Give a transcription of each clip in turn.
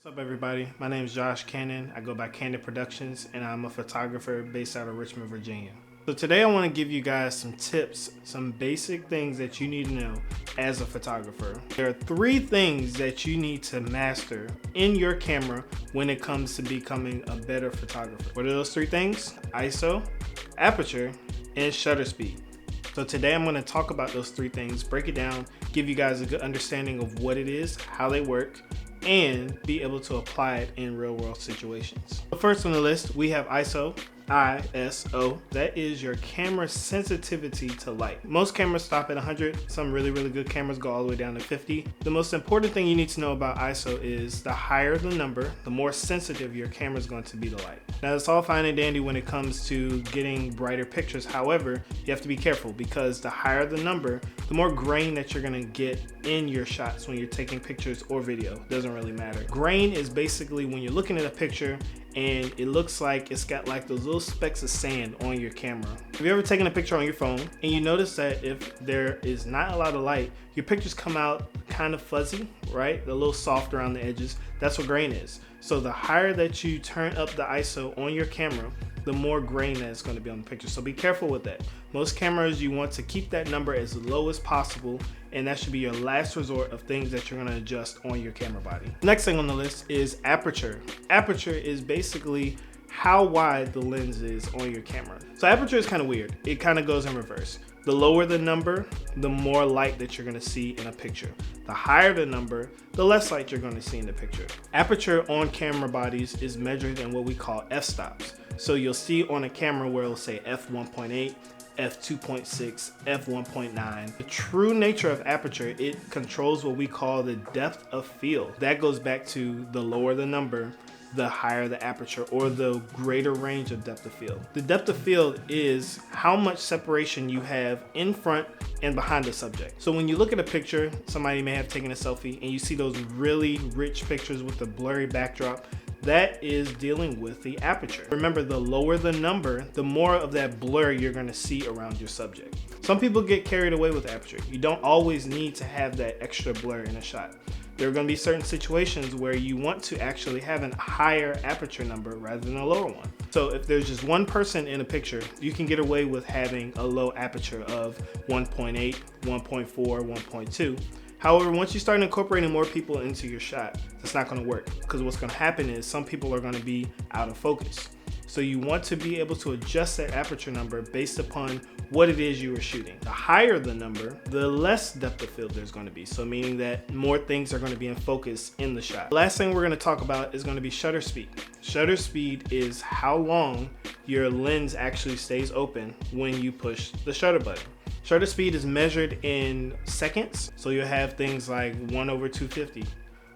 What's up everybody, my name is Josh Cannon. I go by Cannon Productions and I'm a photographer based out of Richmond, Virginia. So today I want to give you guys some tips, some basic things that you need to know as a photographer. There are 3 things that you need to master in your camera when it comes to becoming a better photographer. What are those 3 things? ISO, aperture, and shutter speed. So today I'm going to talk about those 3 things, break it down, give you guys a good understanding of what it is, how they work, and be able to apply it in real world situations. So first on the list, we have ISO. ISO, that is your camera sensitivity to light. Most cameras stop at 100. Some really good cameras go all the way down to 50. The most important thing you need to know about ISO is the higher the number, the more sensitive your camera is going to be to light. Now it's all fine and dandy when it comes to getting brighter pictures. However, you have to be careful because the higher the number, the more grain that you're gonna get in your shots when you're taking pictures or video. Doesn't really matter. Grain is basically when you're looking at a picture and it looks like it's got like those little specks of sand on your camera. Have you ever taken a picture on your phone and you notice that if there is not a lot of light, your pictures come out kind of fuzzy, right? A little soft around the edges. That's what grain is. So the higher that you turn up the ISO on your camera, the more grain that's going to be on the picture. So be careful with that. Most cameras, you want to keep that number as low as possible, and that should be your last resort of things that you're going to adjust on your camera body. Next thing on the list is aperture. Aperture is basically how wide the lens is on your camera. So aperture is kind of weird. It kind of goes in reverse. The lower the number, the more light that you're going to see in a picture. The higher the number, the less light you're going to see in the picture. Aperture on camera bodies is measured in what we call f-stops. So you'll see on a camera where it'll say f1.8, f2.6, f1.9. The true nature of aperture, it controls what we call the depth of field. That goes back to the lower the number, the higher the aperture, or the greater range of depth of field. The depth of field is how much separation you have in front and behind the subject. So when you look at a picture, somebody may have taken a selfie and you see those really rich pictures with the blurry backdrop, that is dealing with the aperture. Remember, the lower the number, the more of that blur you're gonna see around your subject. Some people get carried away with aperture. You don't always need to have that extra blur in a shot. There are going to be certain situations where you want to actually have a higher aperture number rather than a lower one. So if there's just one person in a picture, you can get away with having a low aperture of 1.8, 1.4, 1.2. However, once you start incorporating more people into your shot, that's not going to work, because what's going to happen is some people are going to be out of focus. So you want to be able to adjust that aperture number based upon what it is you are shooting. The higher the number, the less depth of field there's going to be. So meaning that more things are going to be in focus in the shot. The last thing we're going to talk about is going to be shutter speed. Shutter speed is how long your lens actually stays open when you push the shutter button. Shutter speed is measured in seconds. So you'll have things like 1/250,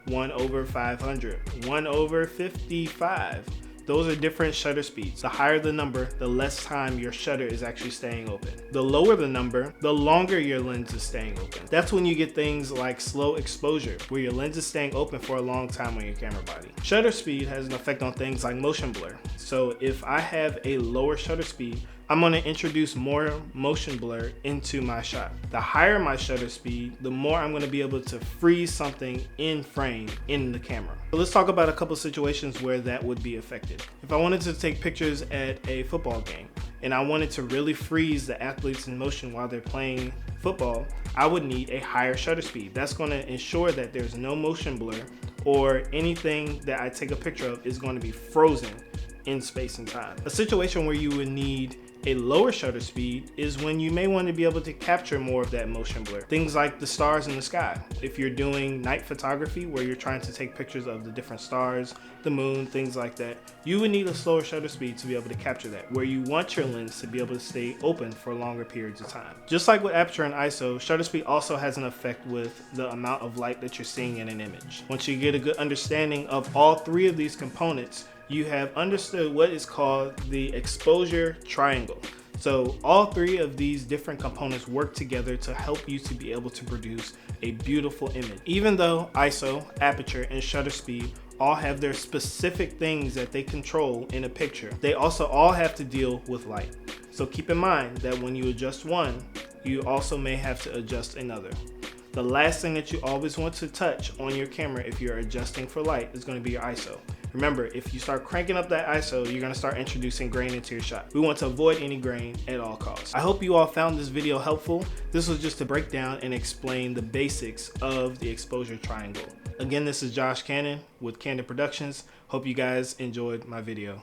1/500, 1/55. Those are different shutter speeds. The higher the number, the less time your shutter is actually staying open. The lower the number, the longer your lens is staying open. That's when you get things like slow exposure, where your lens is staying open for a long time on your camera body. Shutter speed has an effect on things like motion blur. So if I have a lower shutter speed, I'm going to introduce more motion blur into my shot. The higher my shutter speed, the more I'm going to be able to freeze something in frame in the camera. So let's talk about a couple situations where that would be effective. If I wanted to take pictures at a football game and I wanted to really freeze the athletes in motion while they're playing football, I would need a higher shutter speed. That's going to ensure that there's no motion blur, or anything that I take a picture of is going to be frozen in space and time. A situation where you would need a lower shutter speed is when you may want to be able to capture more of that motion blur. Things like the stars in the sky. If you're doing night photography where you're trying to take pictures of the different stars, the moon, things like that, you would need a slower shutter speed to be able to capture that, where you want your lens to be able to stay open for longer periods of time. Just like with aperture and ISO, shutter speed also has an effect with the amount of light that you're seeing in an image. Once you get a good understanding of all 3 of these components, you have understood what is called the exposure triangle. So all 3 of these different components work together to help you to be able to produce a beautiful image. Even though ISO, aperture, and shutter speed all have their specific things that they control in a picture, they also all have to deal with light. So keep in mind that when you adjust one, you also may have to adjust another. The last thing that you always want to touch on your camera if you're adjusting for light is going to be your ISO. Remember, if you start cranking up that ISO, you're going to start introducing grain into your shot. We want to avoid any grain at all costs. I hope you all found this video helpful. This was just to break down and explain the basics of the exposure triangle. Again, this is Josh Cannon with Candid Productions. Hope you guys enjoyed my video.